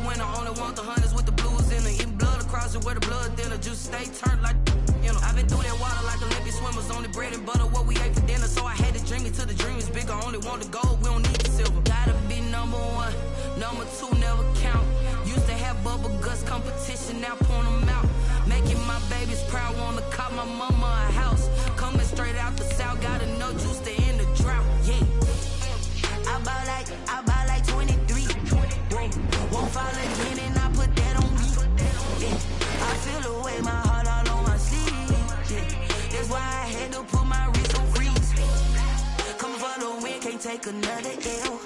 when I only want the hunters with the blues in it. Eating blood across it where the blood thinner. Juice stay turned like, you know. I've been through that water like Olympic swimmers. Only bread and butter, what we ate for dinner. So I had to dream it till the dream is bigger. Only want the gold, we don't need the silver. Gotta be number one, number two never count. Used to have bubble guts competition, now point them out. Making my babies proud, wanna cop my mama a house. Coming straight out the south, got enough juice to end the drought, yeah. I buy like 23. Won't fall again and I put that on me. Yeah. I feel the way, my heart all on my sleeve. Yeah. That's why I had to put my wrist on freeze. Coming for the win, can't take another L.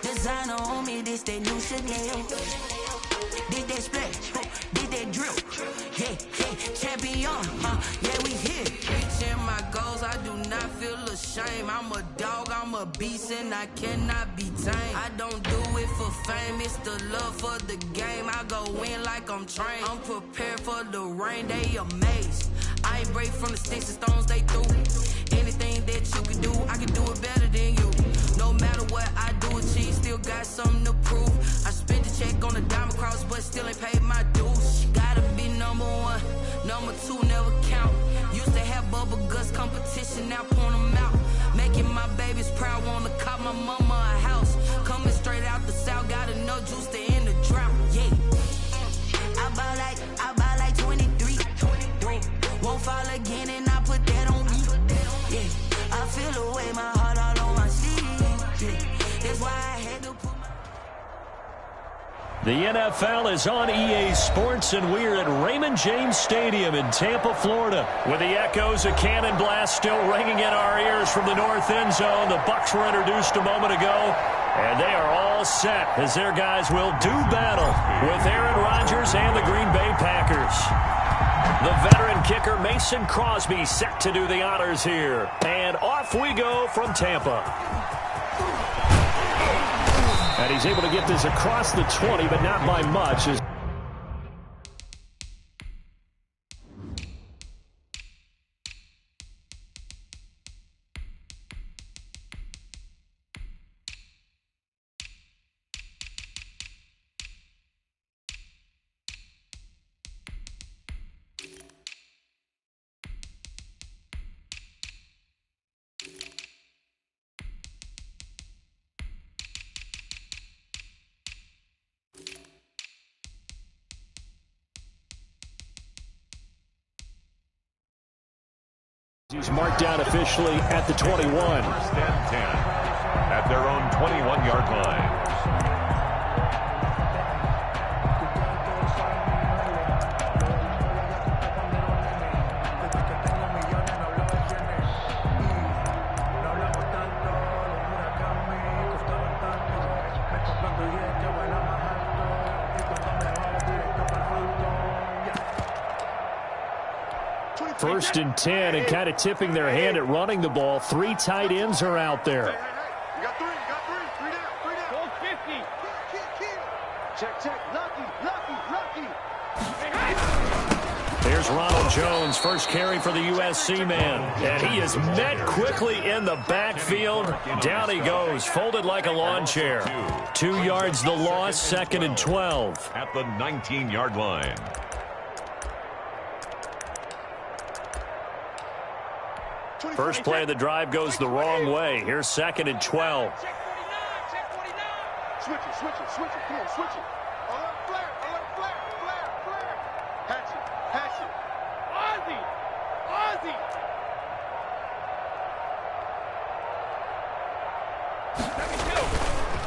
Designer on me, this that new Chanel. Did that splash, did that drill. Yeah, yeah, champion, yeah, we here. Reaching my goals, I do not feel ashamed. I'm a dog, I'm a beast, and I cannot be tamed. I don't do it for fame, it's the love for the game. I go in like I'm trained. I'm prepared for the rain, they amazed. I ain't break from the sticks and stones they threw. Anything that you can do, I can do it better than you. No matter what I do, achieve, still got something to prove. I spent the check on the diamond cross, but still ain't paid my dues. Gotta be number one, number two never count. Used to have bubble guts competition, now point them out. Making my babies proud, wanna cop my mama a house. Coming straight out the south, got enough juice to end the drought, yeah. I buy like 23. Won't fall again and I put that on me. Yeah, I feel the way, my heart all on my sleeve. Yeah, that's why I had to put my... The NFL is on EA Sports, and we're at Raymond James Stadium in Tampa, Florida. With the echoes of cannon blast still ringing in our ears from the north end zone. The Bucs were introduced a moment ago, and they are all set as their guys will do battle with Aaron Rodgers and the Green Bay Packers. The veteran kicker Mason Crosby set to do the honors here. And off we go from Tampa. And he's able to get this across the 20, but not by much. He's marked down officially at the 21. First and 10 at their own 21-yard line. First and 10, and kind of tipping their hand at running the ball. Three tight ends are out there. You got three down. 50. Check. Lucky. There's Ronald Jones, first carry for the USC man. And he is met quickly in the backfield. Down he goes, folded like a lawn chair. 2 yards the loss, second and 12. At the 19-yard line. First play of the drive goes the wrong way. Here's second and 12. Check 49. Switch it. Come on, switch it. Alert flare. Patch it. Ozzie.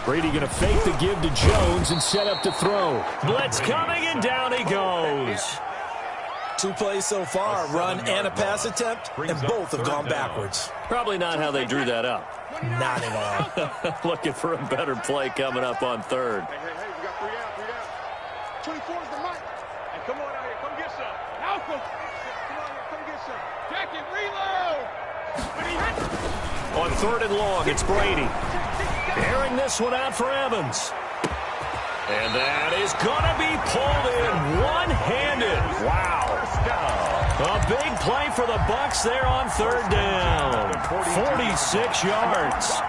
Brady going to fake the give to Jones and set up to throw. Blitz coming, and down he goes. 2 plays so far, run and a pass attempt, and both have gone backwards. Probably not how they drew that up. Not at all. Looking for a better play coming up on third. Hey, we got 3 out. 24 is the mic. Hey, come on out here. Come get some. Malcolm. Come on here. Come get some. Jacket, reload. On third and long, it's Brady. Airing this one out for Evans. And that is going to be pulled in one-handed. Wow. A big play for the Bucs there on third down. 46 yards.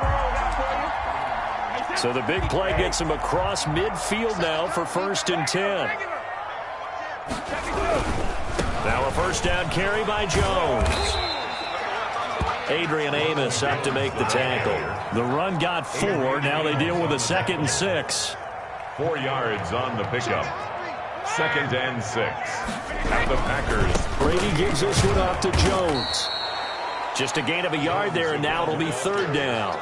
So the big play gets him across midfield now for 1st and 10. Now a first down carry by Jones. Adrian Amos up to make the tackle. The run got 4. Now they deal with a 2nd and 6. 4 yards on the pickup. 2nd and 6. At the Packers. Brady gives this one off to Jones. Just a gain of a yard there, and now it'll be 3rd down.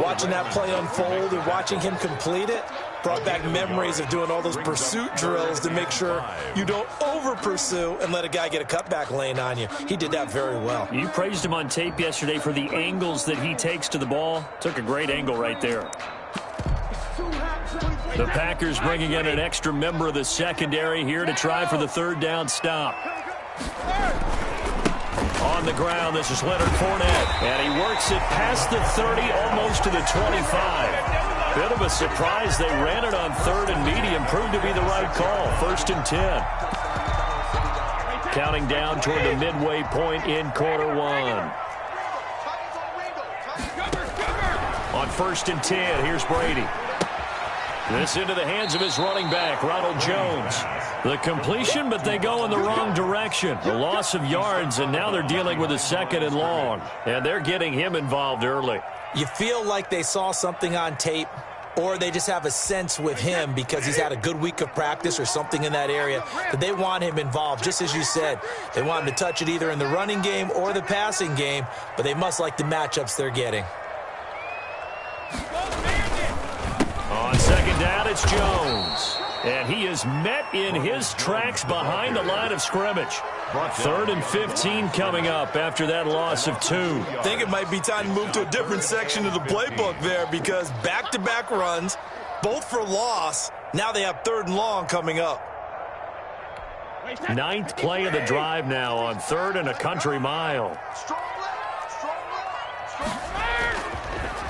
Watching that play unfold and watching him complete it brought back memories of doing all those pursuit drills to make sure you don't over-pursue and let a guy get a cutback lane on you. He did that very well. You praised him on tape yesterday for the angles that he takes to the ball. Took a great angle right there. The Packers bringing in an extra member of the secondary here to try for the 3rd down stop. On the ground, this is Leonard Fournette, and he works it past the 30, almost to the 25. Bit of a surprise. They ran it on 3rd and medium. Proved to be the right call. 1st and 10. Counting down toward the midway point in quarter 1. On 1st and 10, here's Brady. This into the hands of his running back, Ronald Jones. The completion, but they go in the wrong direction. A loss of yards, and now they're dealing with a 2nd and long. And they're getting him involved early. You feel like they saw something on tape, or they just have a sense with him because he's had a good week of practice or something in that area that they want him involved. Just as you said, they want him to touch it either in the running game or the passing game, but they must like the matchups they're getting. On 2nd down, it's Jones. And he is met in his tracks behind the line of scrimmage. 3rd and 15 coming up after that loss of 2. I think it might be time to move to a different section of the playbook there because back-to-back runs, both for loss. Now they have 3rd and long coming up. 9th play of the drive now on 3rd and a country mile.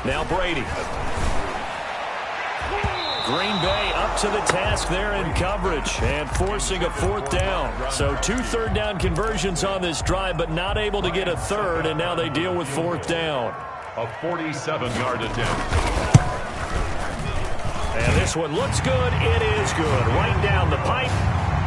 Now Brady. Green Bay up to the task there in coverage and forcing a 4th down. So 2 3rd down conversions on this drive, but not able to get a 3rd, and now they deal with 4th down. A 47-yard attempt. And this one looks good. It is good. Right down the pipe,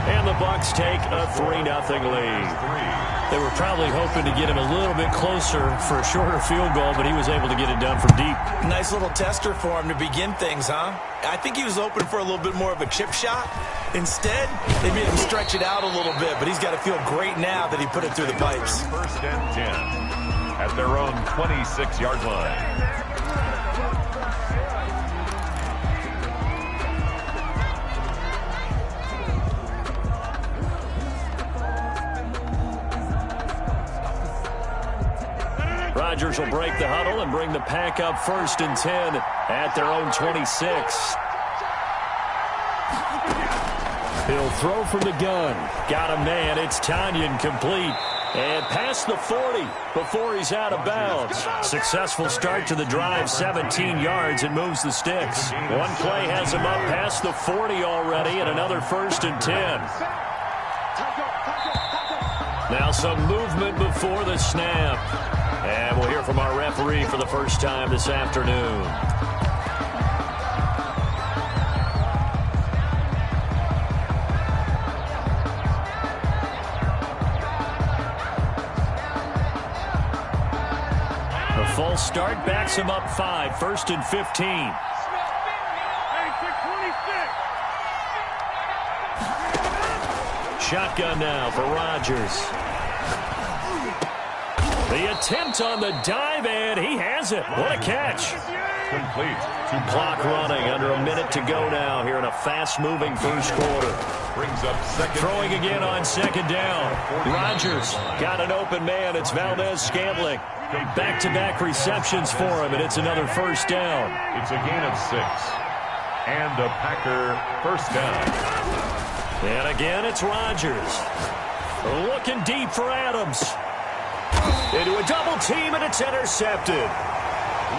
and the Bucs take a 3-0 lead. They were probably hoping to get him a little bit closer for a shorter field goal, but he was able to get it done from deep. Nice little tester for him to begin things, huh? I think he was open for a little bit more of a chip shot. Instead, they made him stretch it out a little bit, but he's got to feel great now that he put it through the pipes. 1st and 10 at their own 26-yard line. Rodgers will break the huddle and bring the Pack up 1st and 10 at their own 26. He'll throw from the gun. Got a man. It's Tanyan complete. And past the 40 before he's out of bounds. Successful start to the drive, 17 yards, and moves the sticks. One play has him up past the 40 already, and another 1st and 10. Now some movement before the snap. And we'll hear from our referee for the first time this afternoon. The false start backs him up 5, 1st and 15. Shotgun now for Rodgers. The attempt on the dive, and he has it. What a catch. Complete. Clock running, under a minute to go now here in a fast-moving first quarter. Brings up 2nd. Throwing again on 2nd down. Rodgers got an open man. It's Valdez-Scantling. Back-to-back receptions for him, and it's another 1st down. It's a gain of 6. And a Packer 1st down. And again, it's Rodgers. Looking deep for Adams. Into a double team, and it's intercepted.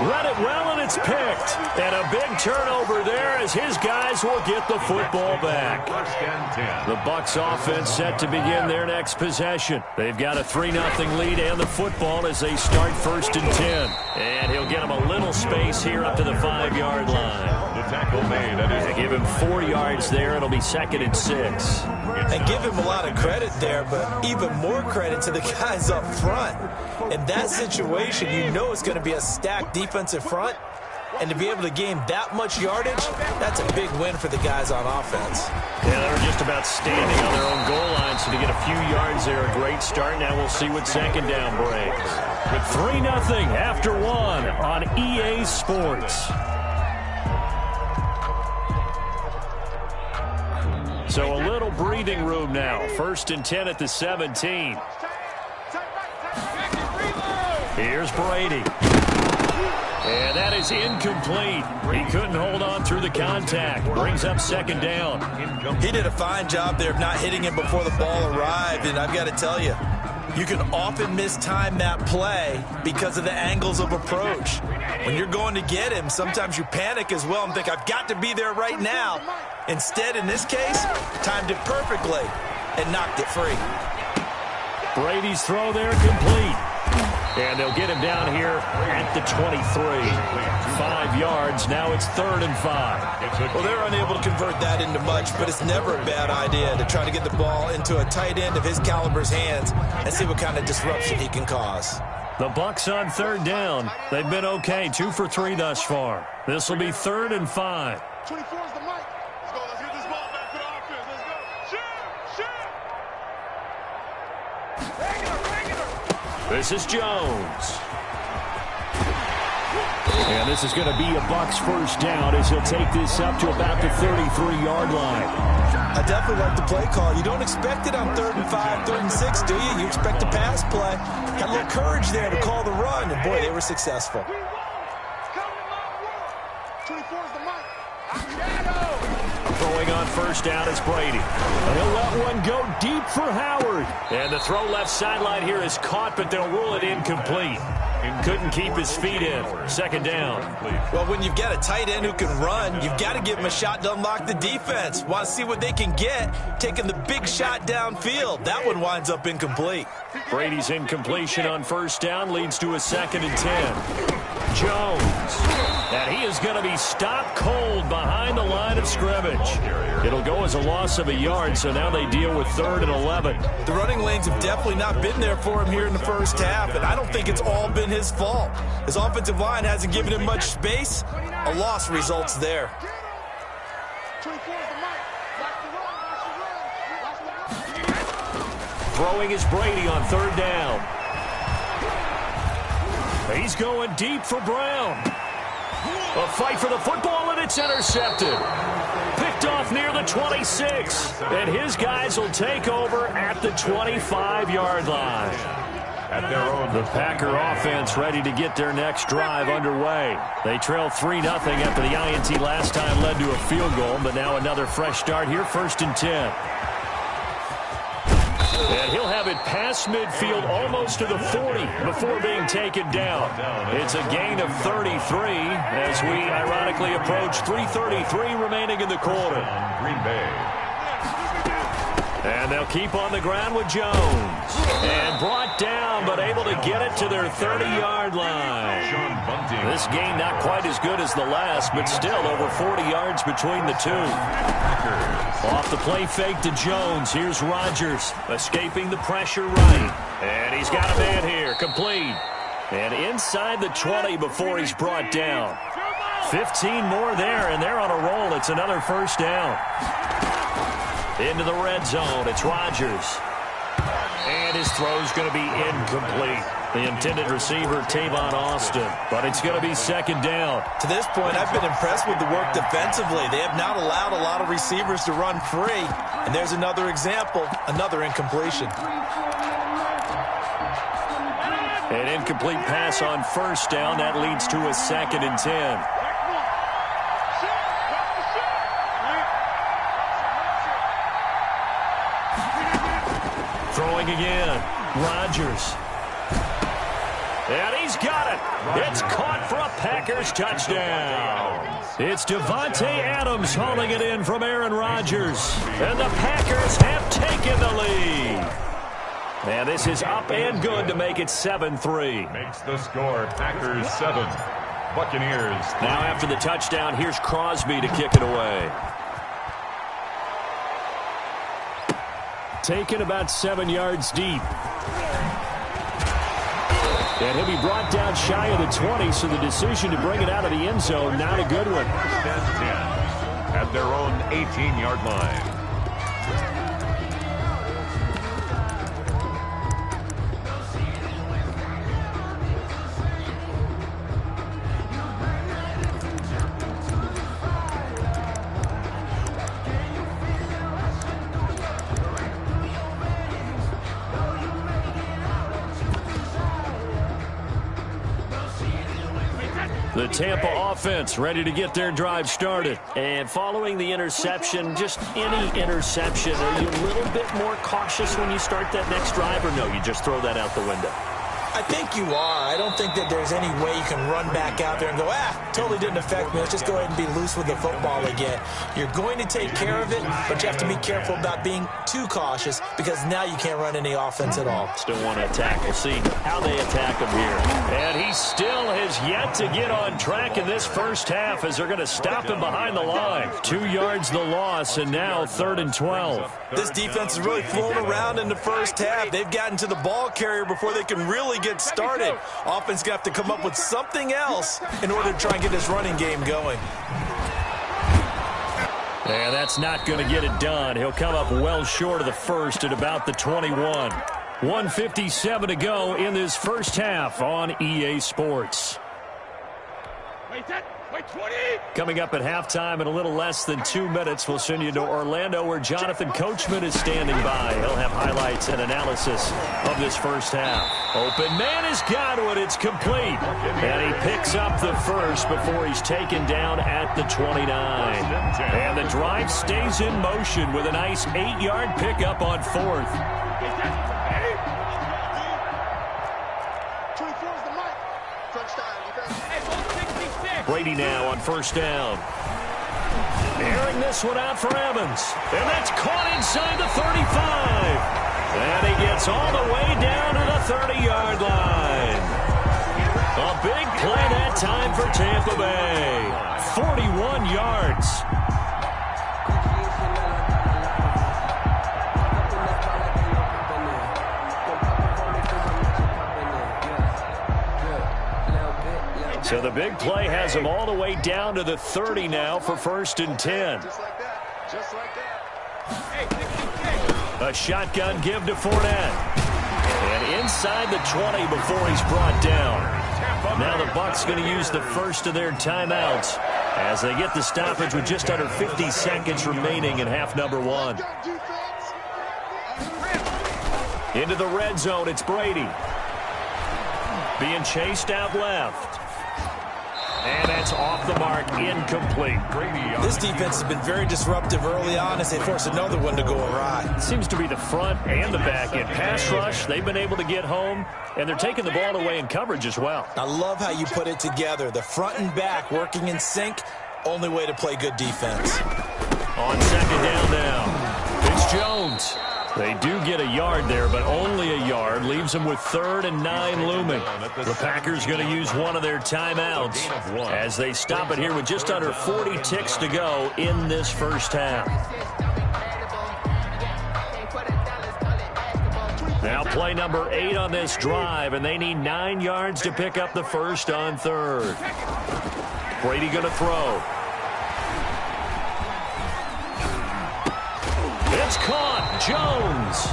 Read it well, and it's picked. And a big turnover there as his guys will get the football back. First and 10. The Bucs offense set to begin their next possession. They've got a 3-0 lead and the football as they start first and 10. And he'll get him a little space here up to the 5-yard line. The tackle made. They give him 4 yards there. It'll be 2nd and 6. And give him a lot of credit there, but even more credit to the guys up front. In that situation, you know it's going to be a stacked defensive front. And to be able to gain that much yardage, that's a big win for the guys on offense. Yeah, they were just about standing on their own goal line, so to get a few yards there, a great start. Now we'll see what second down brings. With 3-0 after 1 on EA Sports. So a little breathing room now. First and 10 at the 17. Here's Brady. And that is incomplete. He couldn't hold on through the contact. Brings up second down. He did a fine job there of not hitting him before the ball arrived. And I've got to tell you, you can often mistime that play because of the angles of approach. When you're going to get him, sometimes you panic as well and think, I've got to be there right now. Instead, in this case, timed it perfectly and knocked it free. Brady's throw there complete. And they'll get him down here at the 23. 5 yards. Now it's 3rd and 5. Well, they're unable to convert that into much, but it's never a bad idea to try to get the ball into a tight end of his caliber's hands and see what kind of disruption he can cause. The Bucs on 3rd down. They've been okay. 2 for 3 thus far. This will be 3rd and 5. 24 is the mic. Let's go. Let's get this ball back for the offense. Let's go. Shoot! Regular. This is Jones. And this is going to be a Bucs first down as he'll take this up to about the 33-yard line. I definitely like the play call. You don't expect it on 3rd and 5, 3rd and 6, do you? You expect a pass play. Got a little courage there to call the run, and boy, they were successful. 24 is the mic. Throwing on first down is Brady. And he'll let one go deep for Howard. And the throw left sideline here is caught, but they'll rule it incomplete. Couldn't keep his feet in. 2nd down. Well, when you've got a tight end who can run, you've got to give him a shot to unlock the defense. Want to see what they can get, taking the big shot downfield. That one winds up incomplete. Brady's incompletion on first down leads to a 2nd and 10. Jones. And he is going to be stopped cold behind the line of scrimmage. It'll go as a loss of a yard, so now they deal with 3rd and 11. The running lanes have definitely not been there for him here in the first half, and I don't think it's all been his fault. His offensive line hasn't given him much space. A loss results there. 24 is the mic. Watch the run. Throwing is Brady on 3rd down. He's going deep for Brown. A fight for the football, and it's intercepted. Picked off near the 26. And his guys will take over at the 25-yard line. At their own, the Packer offense ready to get their next drive underway. They trail 3-0 after the INT last time led to a field goal, but now another fresh start here, 1st and 10. And he'll have it past midfield almost to the 40 before being taken down. It's a gain of 33 as we ironically approach 3:33 remaining in the quarter. Green Bay. And they'll keep on the ground with Jones. And brought down, but able to get it to their 30-yard line. This game not quite as good as the last, but still over 40 yards between the two. Off the play fake to Jones. Here's Rodgers escaping the pressure right. And he's got a man here. Complete. And inside the 20 before he's brought down. 15 more there, and they're on a roll. It's another first down. Into the red zone. It's Rodgers. And his throw's going to be incomplete. The intended receiver, Tavon Austin. But it's going to be 2nd down. To this point, I've been impressed with the work defensively. They have not allowed a lot of receivers to run free. And there's another example, another incompletion. An incomplete pass on first down. That leads to a 2nd and 10. Throwing again. Rodgers. And he's got it. It's caught for a Packers touchdown. It's Devontae Adams hauling it in from Aaron Rodgers. And the Packers have taken the lead. And this is up and good to make it 7-3. Makes the score Packers 7, Buccaneers 3. Now after the touchdown, here's Crosby to kick it away. Taken about 7 yards deep. And he'll be brought down shy of the 20, so the decision to bring it out of the end zone, not a good one. 10 at their own 18-yard line. The Tampa offense ready to get their drive started. And following the interception, just any interception, are you a little bit more cautious when you start that next drive, or no, you just throw that out the window? I think you are. I don't think that there's any way you can run back out there and go, totally didn't affect me. Let's just go ahead and be loose with the football again. You're going to take care of it, but you have to be careful about being too cautious because now you can't run any offense at all. Still want to attack. We'll see how they attack him here. And he still has yet to get on track in this first half as they're going to stop him behind the line. 2 yards the loss, and now 3rd and 12. This defense is really flown around in the first half. They've gotten to the ball carrier before they can really get started. Offense got to come up with something else in order to try and get this running game going. Yeah, that's not going to get it done. He'll come up well short of the first at about the 21. 1:57 to go in this first half on EA Sports. Coming up at halftime in a little less than 2 minutes, we'll send you to Orlando where Jonathan Coachman is standing by. He'll have highlights and analysis of this first half. Open man has got it. It's complete. And he picks up the first before he's taken down at the 29. And the drive stays in motion with a nice 8-yard pickup on 4th. 24 is the mic. Crunch time. Brady now on first down. Airing this one out for Evans. And that's caught inside the 35. And he gets all the way down to the 30-yard line. A big play that time for Tampa Bay. 41 yards. So the big play has him all the way down to the 30 now for 1st and 10. Just like that. Just like that. A shotgun give to Fournette. And inside the 20 before he's brought down. Now the Bucs going to use the first of their timeouts as they get the stoppage with just under 50 seconds remaining in half number 1. Into the red zone, it's Brady. Being chased out left. And that's off the mark, incomplete. This defense has been very disruptive early on as they force another one to go awry. Seems to be the front and the back end. Pass rush, they've been able to get home, and they're taking the ball away in coverage as well. I love how you put it together. The front and back working in sync, only way to play good defense. On second down now, it's Jones. They do get a yard there, but only a yard. Leaves them with 3rd and 9 looming. The Packers going to use one of their timeouts as they stop it here with just under 40 ticks to go in this first half. Now play number 8 on this drive, and they need 9 yards to pick up the first on 3rd. Brady going to throw. It's caught. Jones.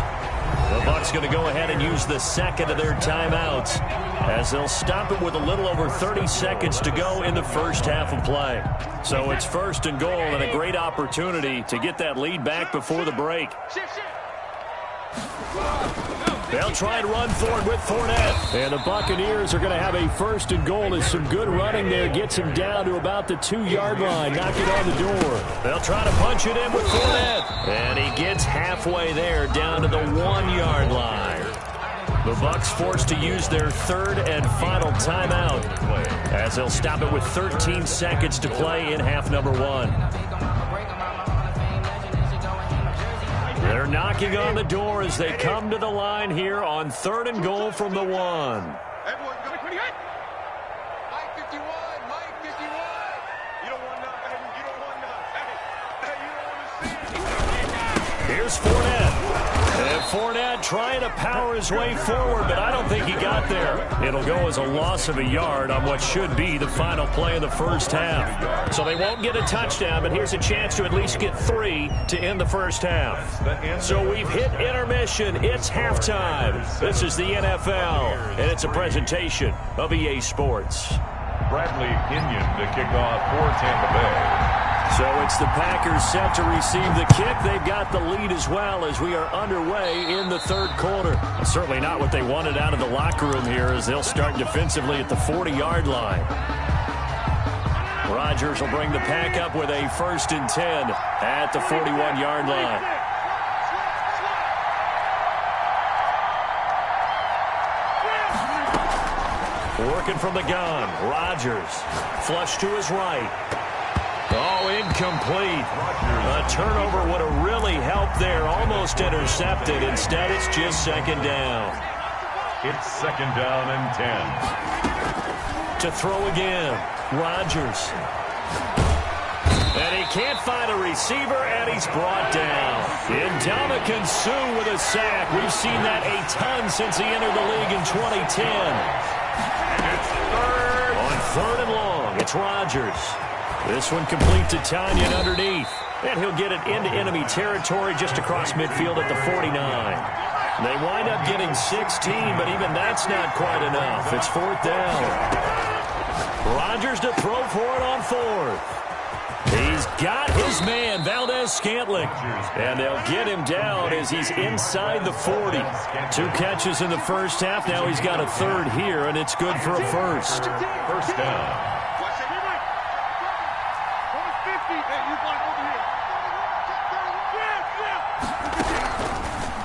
The Bucs going to go ahead and use the second of their timeouts as they'll stop it with a little over 30 seconds to go in the first half of play. So it's 1st and goal and a great opportunity to get that lead back before the break. They'll try and run forward with Fournette. And the Buccaneers are going to have a 1st and goal as some good running there gets him down to about the 2-yard line. Knock it on the door. They'll try to punch it in with Fournette. And he gets halfway there down to the 1-yard line. The Bucs forced to use their third and final timeout as they'll stop it with 13 seconds to play in half number 1. They're knocking on the door as they come to the line here on 3rd and goal from the 1. Everyone, go quick, Mike 51, Mike 51. You don't want none, baby. You don't want none. Hey, you don't want to see it. Here's Fournette. And Fournette trying to power his way forward, but I don't think he got there. It'll go as a loss of a yard on what should be the final play of the first half. So they won't get a touchdown, but here's a chance to at least get 3 to end the first half. So we've hit intermission. It's halftime. This is the NFL, and it's a presentation of EA Sports. Bradley Pinion to kick off for Tampa Bay. So it's the Packers set to receive the kick. They've got the lead as well as we are underway in the 3rd quarter. Certainly not what they wanted out of the locker room here as they'll start defensively at the 40-yard line. Rodgers will bring the Pack up with a 1st and 10 at the 41-yard line. Working from the gun, Rodgers. Flush to his right. Oh, incomplete. A turnover would have really helped there. Almost intercepted. Instead, it's just 2nd down. It's 2nd down and 10. To throw again, Rodgers. And he can't find a receiver, and he's brought down. Ndamukong Suh with a sack. We've seen that a ton since he entered the league in 2010. It's 3rd. On 3rd and long, it's Rodgers. This one complete to Tanyan underneath. And he'll get it into enemy territory just across midfield at the 49. They wind up getting 16, but even that's not quite enough. It's 4th down. Rodgers to throw for it on 4th. He's got his man, Valdez-Scantling. And they'll get him down as he's inside the 40. 2 catches in the first half. Now he's got a 3rd here, and it's good for a 1st. 1st down.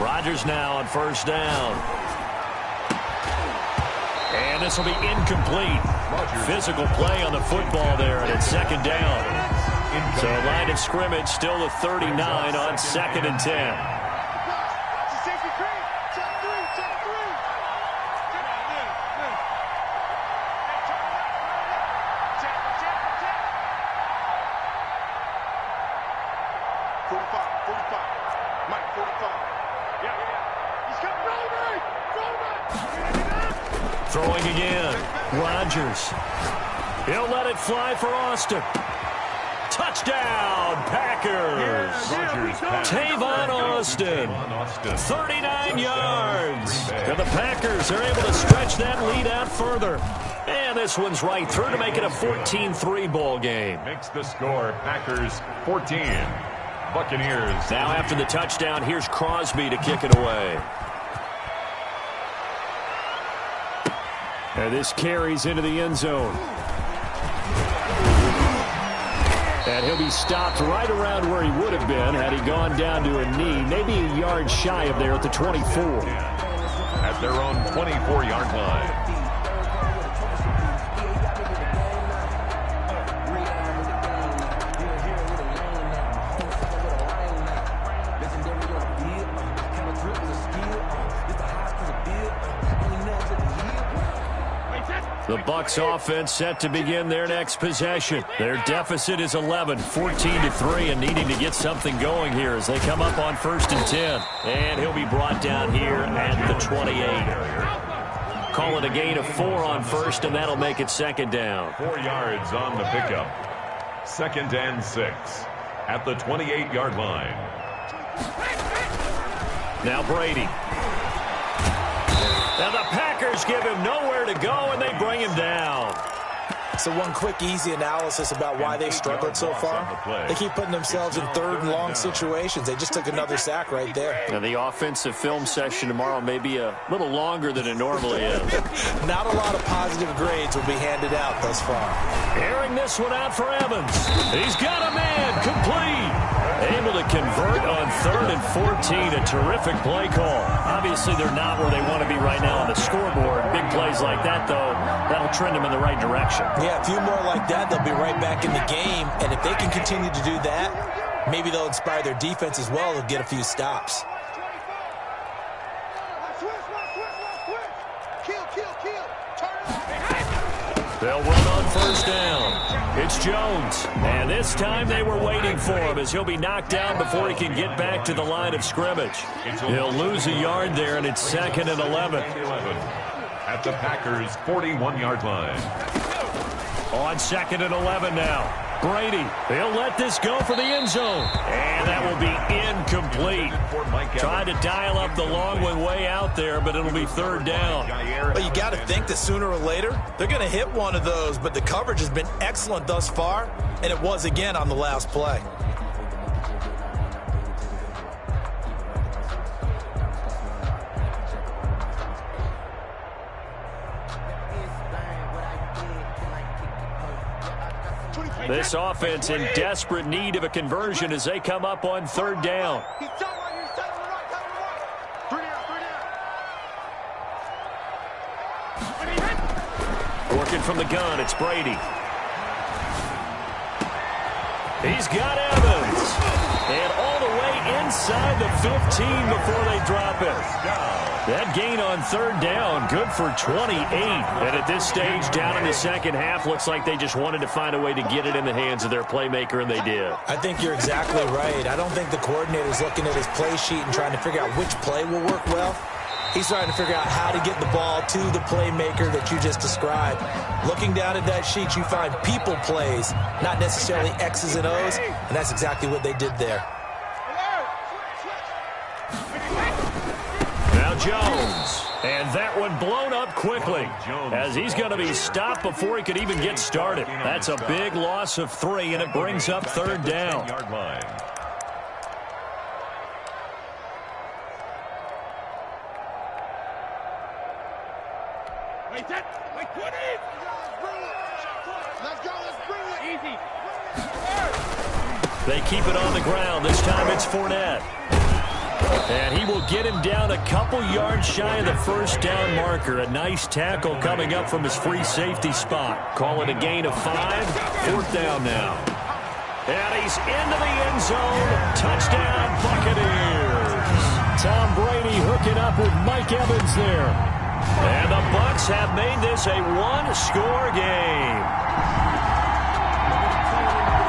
Rodgers now on 1st down. And this will be incomplete. Physical play on the football there, and it's 2nd down. So line of scrimmage still the 39 on 2nd and 10. Throwing again. Rodgers. He'll let it fly for Austin. Touchdown, Packers. Tavon Austin. 39 yards. And the Packers are able to stretch that lead out further. And this one's right through to make it a 14-3 ball game. Makes the score Packers 14. Buccaneers. Now after the touchdown, here's Crosby to kick it away. And this carries into the end zone. And he'll be stopped right around where he would have been had he gone down to a knee, maybe a yard shy of there at the 24. At their own 24-yard line. The Bucs offense set to begin their next possession. Their deficit is 11, 14-3, and needing to get something going here as they come up on 1st and 10. And he'll be brought down here at the 28. Call it a gain of 4 on 1st, and that'll make it 2nd down. 4 yards on the pickup. 2nd and 6 at the 28-yard line. Now Brady. Now the Packers give him nowhere to go, and they bring him down. So one quick, easy analysis about why they struggled so far. They keep putting themselves in 3rd and long situations. They just took another sack right there. Now the offensive film session tomorrow may be a little longer than it normally is. Not a lot of positive grades will be handed out thus far. Airing this one out for Evans. He's got a man complete. Able to convert on 3rd and 14. A terrific play call. Obviously, they're not where they want to be right now on the scoreboard. Big plays like that, though, that'll trend them in the right direction. Yeah, a few more like that, they'll be right back in the game. And if they can continue to do that, maybe they'll inspire their defense as well. They'll get a few stops. They'll run on 1st down. It's Jones. And this time they were waiting for him as he'll be knocked down before he can get back to the line of scrimmage. He'll lose a yard there, and it's 2nd and 11. At the Packers' 41-yard line. On 2nd and 11 now. Brady, he'll let this go for the end zone. And that will be incomplete. Tried to dial up the long one way out there, but it'll be 3rd down. Well, you got to think that sooner or later, they're going to hit one of those, but the coverage has been excellent thus far, and it was again on the last play. This offense in desperate need of a conversion as they come up on 3rd down. Working from the gun, it's Brady. He's got Evans. And all the way inside the 15 before they drop it. That gain on 3rd down, good for 28. And at this stage, down in the second half, looks like they just wanted to find a way to get it in the hands of their playmaker, and they did. I think you're exactly right. I don't think the coordinator's looking at his play sheet and trying to figure out which play will work well. He's trying to figure out how to get the ball to the playmaker that you just described. Looking down at that sheet, you find people plays, not necessarily X's and O's, and that's exactly what they did there. Now Jones, and that one blown up quickly as he's going to be stopped before he could even get started. That's a big loss of 3, and it brings up 3rd down. They keep it on the ground. This time it's Fournette. And he will get him down a couple yards shy of the 1st down marker. A nice tackle coming up from his free safety spot. Call it a gain of 5. 4th down now. And he's into the end zone. Touchdown, Buccaneers. Tom Brady hooking up with Mike Evans there. And the Bucs have made this a one-score game.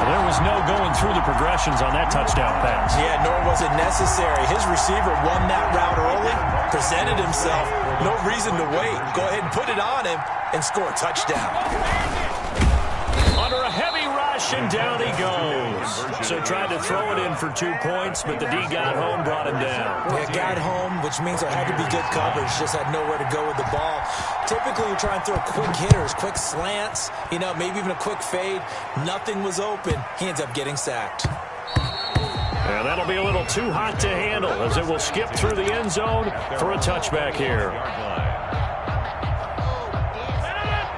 There was no going through the progressions on that touchdown pass. Yeah, nor was it necessary. His receiver won that route early, presented himself. No reason to wait. Go ahead and put it on him and score a touchdown. Under a heavy rush, and down he goes. So tried to throw it in for 2 points, but the D got home, brought him down. Yeah, got home, which means there had to be good coverage. Just had nowhere to go with the ball. Typically, you're trying to throw quick hitters, quick slants, you know, maybe even a quick fade. Nothing was open. He ends up getting sacked. And that'll be a little too hot to handle as it will skip through the end zone for a touchback here.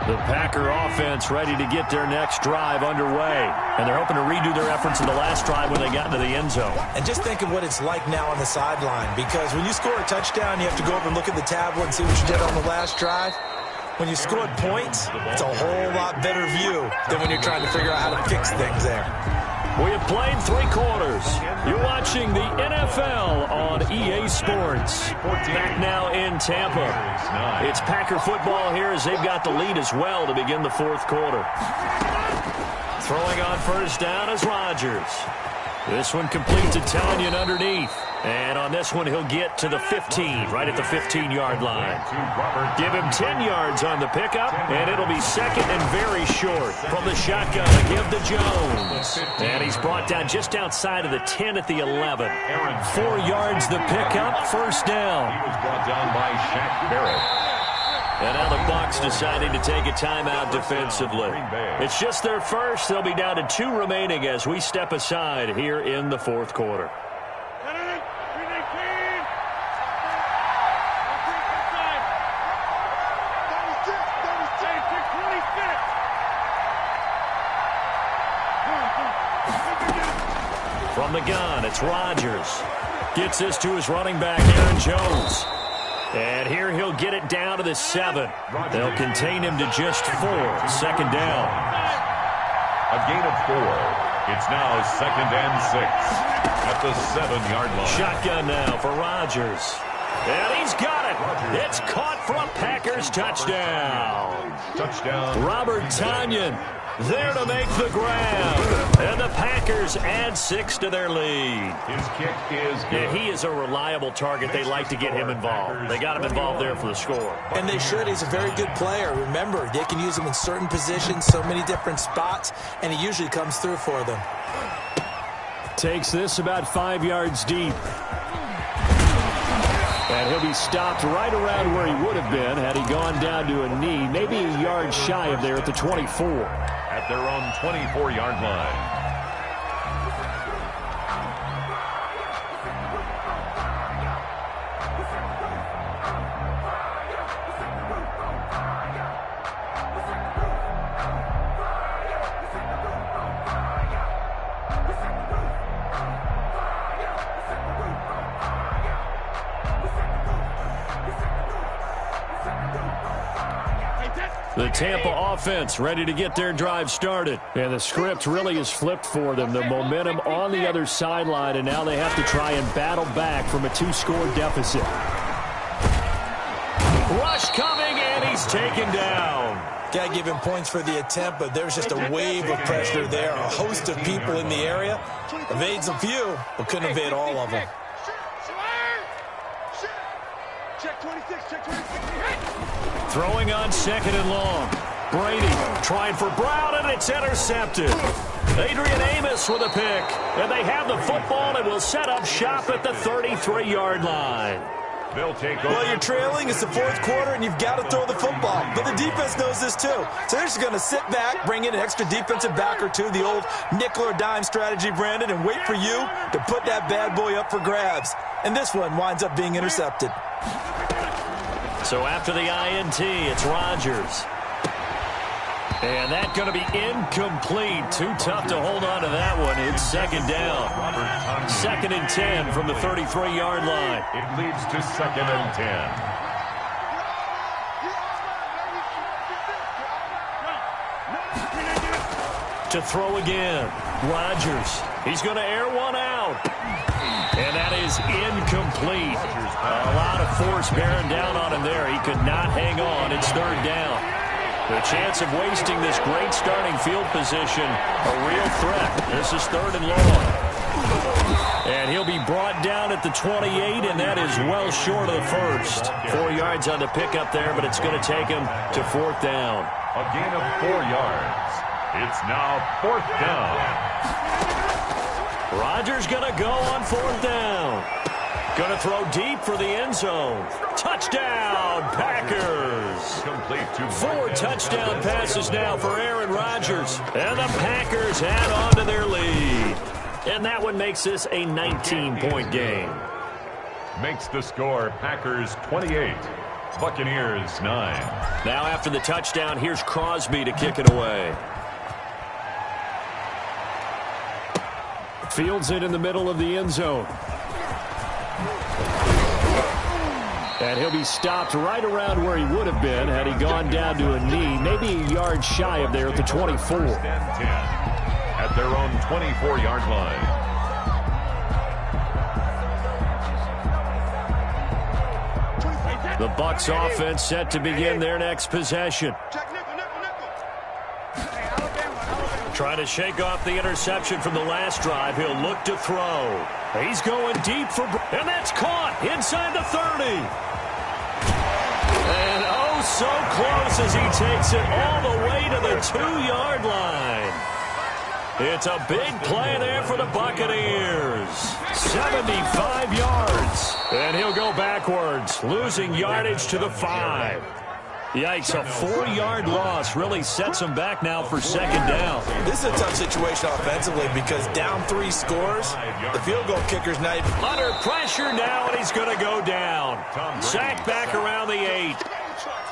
The Packer offense ready to get their next drive underway. And they're hoping to redo their efforts in the last drive when they got into the end zone. And just think of what it's like now on the sideline. Because when you score a touchdown, you have to go over and look at the tablet and see what you did on the last drive. When you scored points, it's a whole lot better view than when you're trying to figure out how to fix things there. We have played 3 quarters. You're watching the NFL on EA Sports. Back now in Tampa. It's Packer football here as they've got the lead as well to begin the 4th quarter. Throwing on 1st down is Rodgers. This one complete to Tanyan underneath. And on this one, he'll get to the 15, right at the 15-yard line. Give him 10 yards on the pickup, and it'll be 2nd and very short. From the shotgun, a give to Jones. And he's brought down just outside of the 10 at the 11. 4 yards the pickup, 1st down. He was brought down by Shaq Barrett. And now the Bucs deciding to take a timeout defensively. It's just their first. They'll be down to 2 remaining as we step aside here in the 4th quarter. From From the gun, it's Rodgers. Gets this to his running back, Aaron Jones. And here he'll get it down to the 7. They'll contain him to just 4. Second down. A gain of 4. It's now 2nd and 6 at the 7-yard line. Shotgun now for Rodgers. And he's got it. It's caught for a Packers touchdown. Touchdown. Robert Tonyan there to make the grab. And the Packers add 6 to their lead. His kick is good. Yeah, he is a reliable target. They like to get him involved. They got him involved there for the score. And they should. He's a very good player. Remember, they can use him in certain positions, so many different spots, and he usually comes through for them. Takes this about 5 yards deep. And he'll be stopped right around where he would have been had he gone down to a knee, maybe a yard shy of there at the 24. At their own 24-yard line. The Tampa offense ready to get their drive started. And the script really is flipped for them. The momentum on the other sideline, and now they have to try and battle back from a 2-score deficit. Rush coming, and he's taken down. Got to give him points for the attempt, but there's just a wave of pressure there. A host of people in the area. Evades a few, but couldn't evade all of them. Check 26, check 26. Throwing on 2nd and long. Brady trying for Brown, and it's intercepted. Adrian Amos with a pick. And they have the football and will set up shop at the 33-yard line. They'll take over. Well, you're trailing. It's the 4th quarter, and you've got to throw the football. But the defense knows this, too. So they're just going to sit back, bring in an extra defensive back or two, the old nickel or dime strategy, Brandon, and wait for you to put that bad boy up for grabs. And this one winds up being intercepted. So after the INT, it's Rodgers. And that's going to be incomplete. Too tough to hold on to that one. It's 2nd down. 2nd and 10 from the 33-yard line. It leads to 2nd and 10. To throw again. Rodgers. He's going to air one out. And that is incomplete. A lot of force bearing down on him there. He could not hang on. It's 3rd down. The chance of wasting this great starting field position, a real threat. This is 3rd and long. And he'll be brought down at the 28, and that is well short of the first. 4 yards on the pickup there, but it's going to take him to 4th down. A gain of 4 yards. It's now 4th down. Rodgers going to go on 4th down. Going to throw deep for the end zone. Touchdown, Packers. Complete to 4 touchdown passes now for Aaron Rodgers. And the Packers add on to their lead. And that one makes this a 19-point game. Makes the score Packers 28, Buccaneers 9. Now after the touchdown, here's Crosby to kick it away. Fields it in the middle of the end zone. And he'll be stopped right around where he would have been had he gone down to a knee, maybe a yard shy of there at the 24. 10 at their own 24-yard line. The Bucs offense set to begin their next possession. Trying to shake off the interception from the last drive. He'll look to throw. He's going deep for... And that's caught inside the 30. And oh, so close as he takes it all the way to the 2-yard line. It's a big play there for the Buccaneers. 75 yards. And he'll go backwards, losing yardage to the 5. Yikes, a 4-yard loss really sets him back now for 2nd down. This is a tough situation offensively because down 3 scores, the field goal kicker's not even... Under pressure now, and he's going to go down. Sacked back around the 8.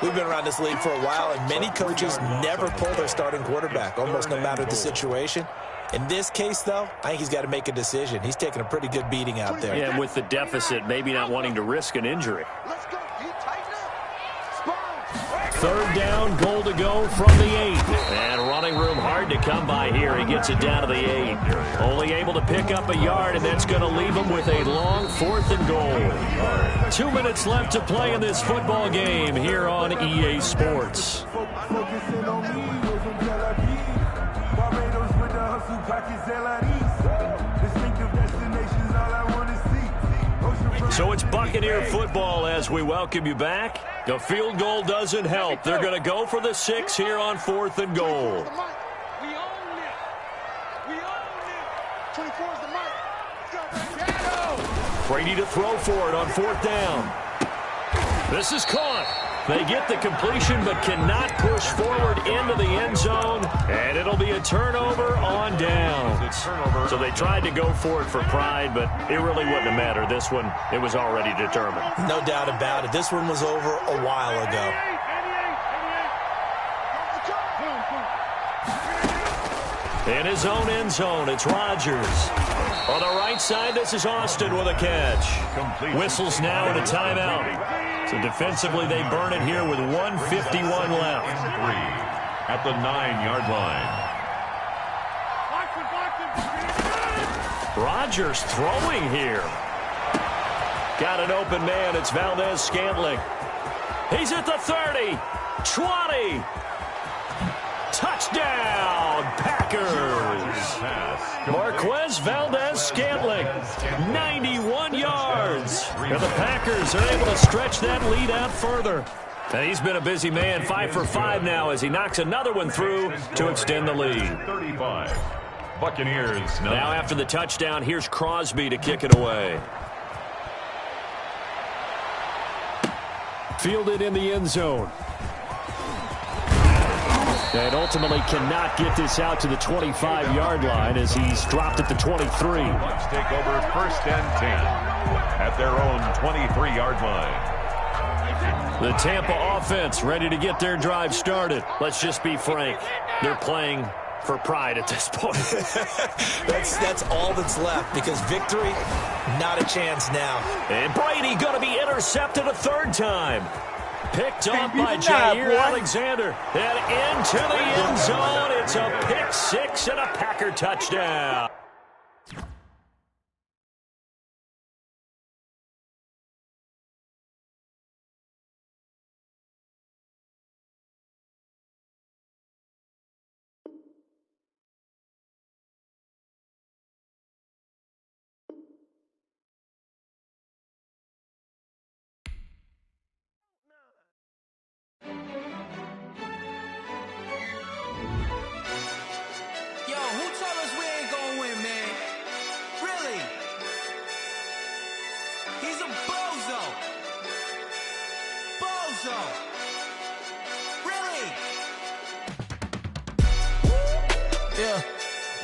We've been around this league for a while, and many coaches never pull their starting quarterback, almost no matter the situation. In this case, though, I think he's got to make a decision. He's taking a pretty good beating out there. Yeah, and with the deficit, maybe not wanting to risk an injury. Let's go. You tighten up. Third down, goal to go from the 8. And running room hard to come by here. He gets it down to the 8. Only able to pick up a yard, and that's going to leave him with a long 4th and goal. 2 minutes left to play in this football game here on EA Sports. So it's Buccaneer football as we welcome you back. The field goal doesn't help. They're going to go for the 6 here on 4th and goal. We own it. We own it. 24 is the mic. Go, Brady to throw for it on 4th down. This is caught. They get the completion but cannot push forward into the end zone, and it'll be a turnover on downs. So they tried to go for it for pride, but it really wouldn't have mattered. This one, it was already determined. No doubt about it. This one was over a while ago. In his own end zone, it's Rodgers. On the right side, this is Austin with a catch. Whistles now and a timeout. So defensively, they burn it here with 1:51 left. 3 at the 9-yard line. Rodgers throwing here. Got an open man. It's Valdez-Scantling. He's at the 30. 20. Touchdown, Packers. Marquez Valdez-Scantling, 91 yards. And the Packers are able to stretch that lead out further. And he's been a busy man, 5 for 5 now as he knocks another one through to extend the lead. 35. Buccaneers. Now after the touchdown, here's Crosby to kick it away. Fielded in the end zone. And ultimately cannot get this out to the 25-yard line as he's dropped at the 23. Bucs take over 1st and 10 at their own 23-yard line. The Tampa offense ready to get their drive started. Let's just be frank. They're playing for pride at this point. That's all that's left because victory, not a chance now. And Brady going to be intercepted a 3rd time. Picked up by Jair Alexander. And into the end zone. It's a pick 6 and a Packer touchdown.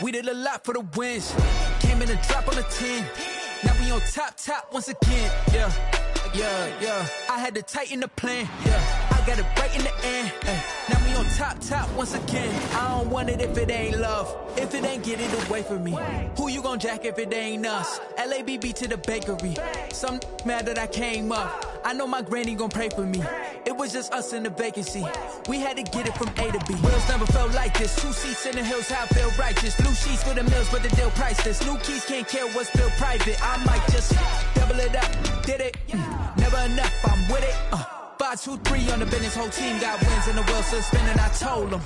We did a lot for the wins. Came in and dropped on the 10. Now we on top once again. Yeah. I had to tighten the plan. Yeah. I got it right in the end. Now we on top once again. I don't want it if it ain't love. If it ain't, get it away from me. Who you gon' jack if it ain't us? LABB to the bakery. Some mad that I came up. I know my granny gon' pray for me. It was just us in the vacancy. We had to get it from A to B. Wheels never felt like this. 2 seats in the hills, how I feel righteous. Blue sheets for the mills, but the deal priceless. New keys can't care what's built private. I might just double it up. Did it? Never enough, I'm with it. 5, 2, 3 on the business. Whole team got wins and the wheels still spinning. I told them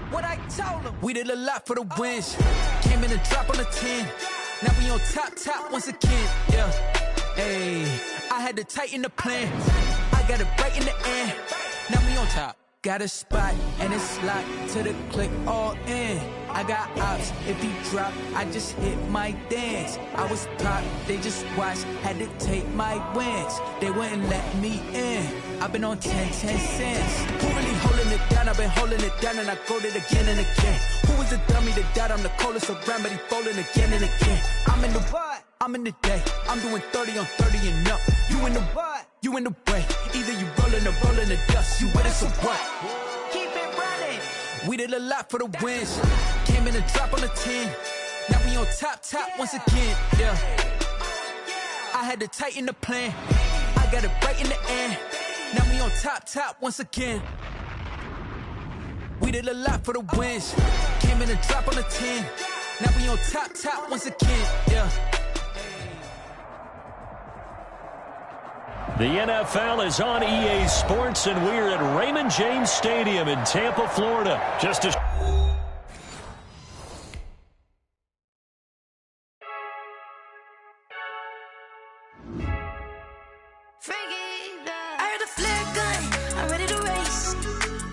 what I told them. We did a lot for the wins. Came in and drop on the 10. Now we on top once again. Yeah. Hey, I had to tighten the plan. I got it right in the end. Now we on top. Got a spot and it's locked to the click all in. I got ops, if he drop, I just hit my dance. I was top, they just watched, had to take my wins. They wouldn't let me in. I've been on 10 cents. Who really holding it down? I've been holding it down and I go it again and again. Who was the dummy that died? I'm the coldest around, but he folding again and again. I'm in the what? I'm in the day. I'm doing 30 on 30 and up. You in the what? You in the way. Either you rolling or rolling the dust. You with us or what? Keep it running. We did a lot for the wins. Came in in a drop on the 10. Now we on top once again, yeah. I had to tighten the plan. I got it right in the end. Now we on top once again. We did a lot for the wins. Came in a drop on the 10. Now we on top once again, yeah. The NFL is on EA Sports, and we're at Raymond James Stadium in Tampa, Florida. Just as I heard the flare gun, I'm ready to race.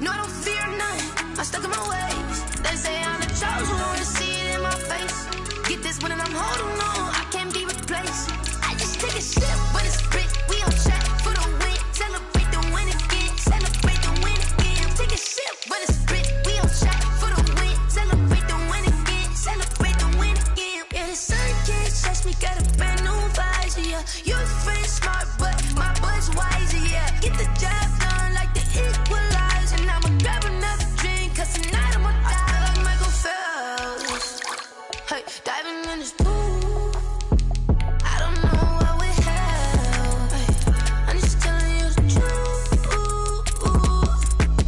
No, I don't fear none, I'm stuck in my ways. They say I'm the chosen one, see it in my face. Get this one and I'm holding on, I can't be replaced. I just take a sip, but it's spit. We on track for the win, celebrate the win again, celebrate the win again. Take a sip, but it's spit. We on track for the win, celebrate the win again, celebrate the win again. Yeah, the sun can't touch me, got a brand new visor, yeah. Your friend's smart, but my bud's wiser, yeah. Get the job done like the equalizer. And I'ma grab another drink, cause tonight I'ma die like Michael Phelps. Hey, diving in this pool, I don't know what we have. Hey, I'm just telling you the truth.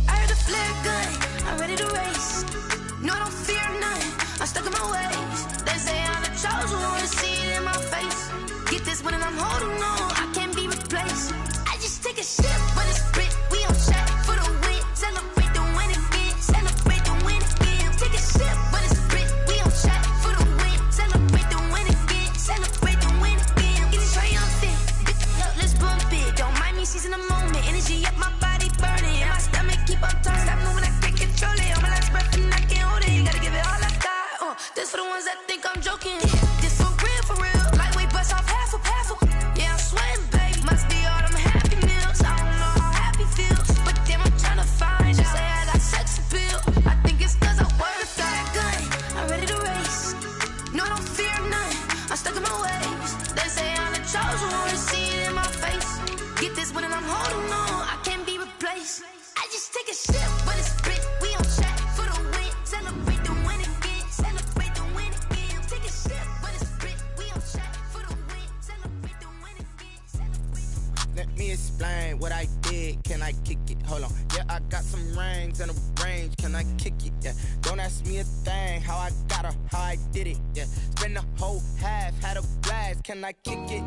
I heard the flare gun, I'm ready to race. No, I don't fear none, I'm stuck in my ways. They say I'm the chosen one, see it in my face. Get this one and I'm holding on, I can't be replaced. I just take a sip, but it's spit. We on track for the win, celebrate the win again, celebrate the win again. Take a sip, but it's spit. We on track for the win, celebrate the win again, celebrate the win again. Get it triumphant, look, let's bump it. Don't mind me seizing the moment, energy up my body burning. And my stomach keep up tight, stop moving, I can't control it. On my last breath and I can't hold it. You gotta give it all I got. This for the ones that think I'm joking. This for real. Lightweight bust off half a. Yeah, I'm sweating, babe. Must be all them happy meals. I don't know how happy feels, but damn, I'm tryna find out. Say I got sex appeal. I think it's cause I work that gun. I'm ready to race. No, I don't fear none. I'm stuck in my ways. They say I'm the chosen one, see it in my face. Get this one and I'm holding on, I can't be replaced. I just take a sip, but it's spit. We on track for the win, celebrate the win again, celebrate the win again. Take a sip, but it's spit. We on track for the win, celebrate the win again, celebrate. Let me explain what I did. Can I kick it? Hold on. Yeah, I got some rings and a range. Can I kick it? Yeah. Don't ask me a thing. How I got her, how I did it. Yeah. Spend the whole half, had a blast. Can I kick it?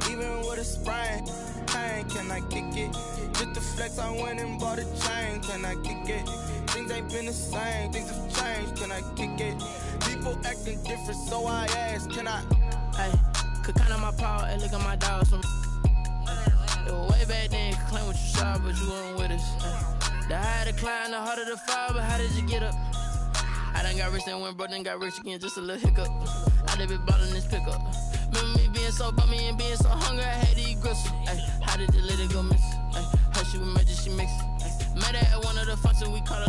Even with a sprain, pain. Can I kick it? Just the flex, I went and bought a chain. Can I kick it? Things ain't been the same. Things have changed. Can I kick it? People acting different, so I ask. Can I? Hey, could count on my power and look at my dogs from. It was way back then, could claim what you saw, but you weren't with us. The higher the climb, the harder the fall, but how did you get up? I done got rich and went broke, then got rich again, just a little hiccup. I done been ballin' this pickup. Remember me being so bummy and being so hungry, I had to eat gristle. Ay, how did you let it go miss? Ay, her she was magic, she mixed. Met her at one of the functions, we caught her.